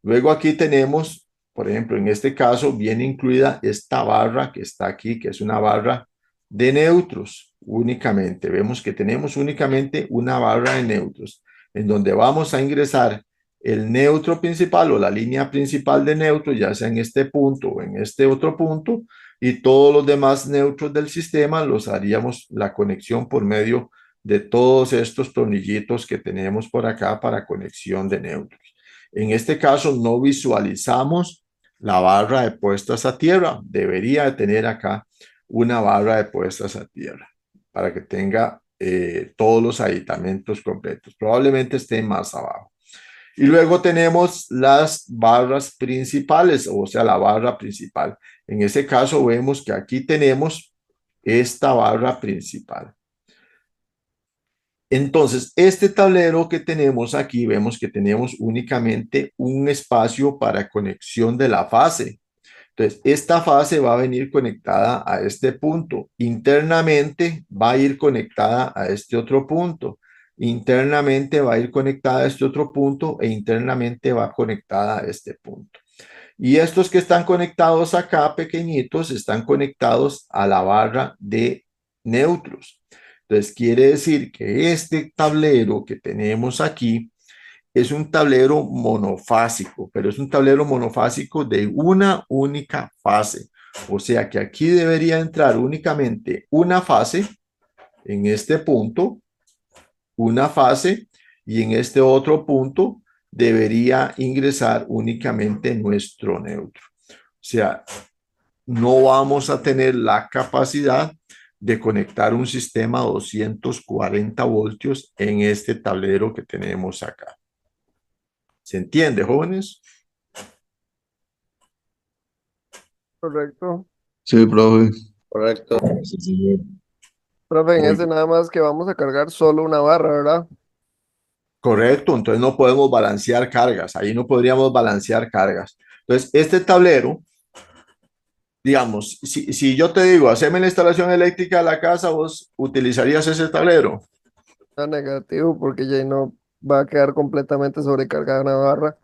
Luego aquí tenemos, por ejemplo, en este caso viene incluida esta barra que está aquí, que es una barra de neutros únicamente. Vemos que tenemos únicamente una barra de neutros en donde vamos a ingresar el neutro principal o la línea principal de neutro, ya sea en este punto o en este otro punto, y todos los demás neutros del sistema los haríamos la conexión por medio de todos estos tornillitos que tenemos por acá para conexión de neutros. En este caso no visualizamos la barra de puestas a tierra. Debería de tener acá una barra de puestas a tierra para que tenga todos los aditamentos completos. Probablemente esté más abajo. Y luego tenemos las barras principales, o sea, la barra principal. En ese caso vemos que aquí tenemos esta barra principal. Entonces, este tablero que tenemos aquí, vemos que tenemos únicamente un espacio para conexión de la fase. Entonces, esta fase va a venir conectada a este punto. Internamente va a ir conectada a este otro punto. Internamente va a ir conectada a este otro punto e internamente va conectada a este punto. Y estos que están conectados acá, pequeñitos, están conectados a la barra de neutros. Entonces, quiere decir que este tablero que tenemos aquí es un tablero monofásico, pero es un tablero monofásico de una única fase. O sea que aquí debería entrar únicamente una fase en este punto, una fase, y en este otro punto debería ingresar únicamente nuestro neutro. O sea, no vamos a tener la capacidad de conectar un sistema a 240 voltios en este tablero que tenemos acá. ¿Se entiende, jóvenes? Correcto. Sí, profe. Correcto. Sí, señor. Profe, en Muy ese nada más que vamos a cargar solo una barra, ¿verdad? correcto, entonces no podemos balancear cargas, ahí no podríamos balancear cargas. Entonces, este tablero, digamos, si yo te digo, haceme la instalación eléctrica de la casa, vos utilizarías ese tablero. Está negativo porque ya no va a quedar completamente sobrecargada una barra.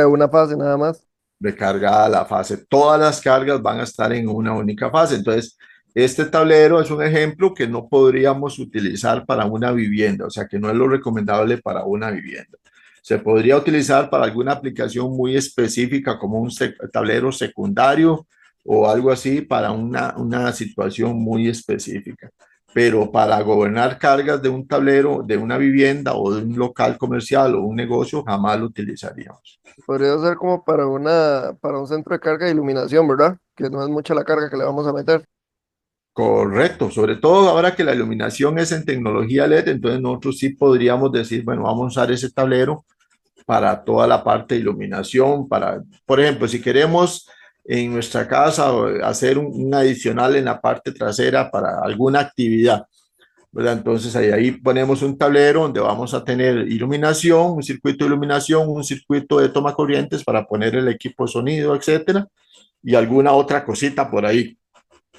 Una fase nada más. Recargada la fase. Todas las cargas van a estar en una única fase. Entonces, Este tablero es un ejemplo que no podríamos utilizar para una vivienda, o sea que no es lo recomendable para una vivienda. Se podría utilizar para alguna aplicación muy específica como un tablero secundario o algo así para una situación muy específica. Pero para gobernar cargas de un tablero, de una vivienda o de un local comercial o un negocio, jamás lo utilizaríamos. Podría ser como para un centro de carga de iluminación, ¿verdad? Que no es mucha la carga que le vamos a meter. Correcto, sobre todo ahora que la iluminación es en tecnología LED, entonces nosotros sí podríamos decir, bueno, vamos a usar ese tablero para toda la parte de iluminación, por ejemplo, si queremos en nuestra casa hacer un adicional en la parte trasera para alguna actividad, ¿verdad? Entonces ahí ponemos un tablero donde vamos a tener iluminación, un circuito de iluminación, un circuito de toma corrientes para poner el equipo de sonido, etcétera, y alguna otra cosita por ahí,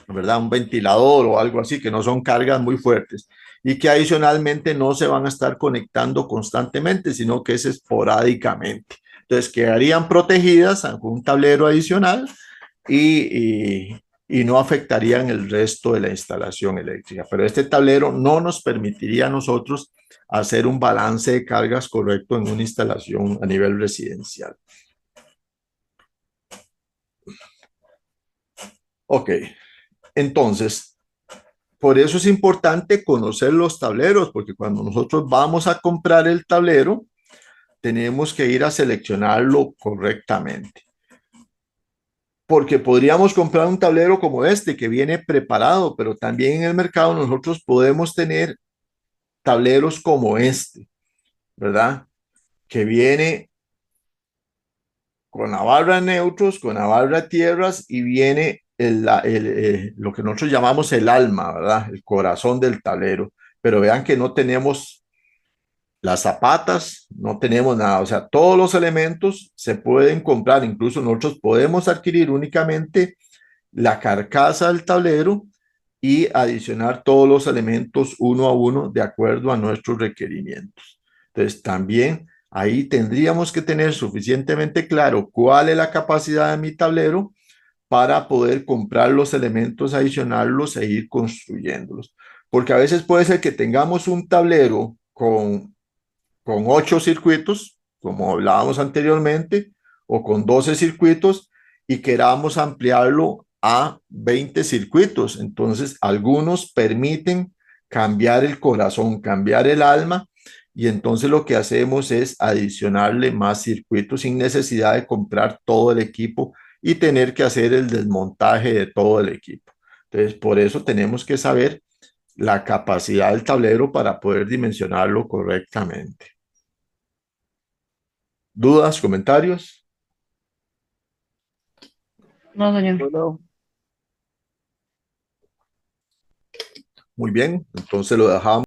¿verdad? Un ventilador o algo así, que no son cargas muy fuertes y que adicionalmente no se van a estar conectando constantemente, sino que es esporádicamente. Entonces quedarían protegidas con un tablero adicional y no afectarían el resto de la instalación eléctrica. Pero este tablero no nos permitiría a nosotros hacer un balance de cargas correcto en una instalación a nivel residencial. Ok, entonces, por eso es importante conocer los tableros, porque cuando nosotros vamos a comprar el tablero, tenemos que ir a seleccionarlo correctamente. Porque podríamos comprar un tablero como este que viene preparado, pero también en el mercado nosotros podemos tener tableros como este, ¿verdad? Que viene con la barra neutros, con la barra tierras y viene lo que nosotros llamamos el alma, ¿verdad? El corazón del tablero. Pero vean que no tenemos las zapatas, no tenemos nada. O sea, todos los elementos se pueden comprar. Incluso nosotros podemos adquirir únicamente la carcasa del tablero y adicionar todos los elementos uno a uno de acuerdo a nuestros requerimientos. Entonces, también ahí tendríamos que tener suficientemente claro cuál es la capacidad de mi tablero para poder comprar los elementos, adicionarlos e ir construyéndolos. Porque a veces puede ser que tengamos un tablero con 8 circuitos, como hablábamos anteriormente, o con 12 circuitos y queramos ampliarlo a 20 circuitos. Entonces, algunos permiten cambiar el corazón, cambiar el alma, y entonces lo que hacemos es adicionarle más circuitos sin necesidad de comprar todo el equipo y tener que hacer el desmontaje de todo el equipo. Entonces, por eso tenemos que saber la capacidad del tablero para poder dimensionarlo correctamente. ¿Dudas, comentarios? No, señor. Bueno, Muy bien, entonces lo dejamos.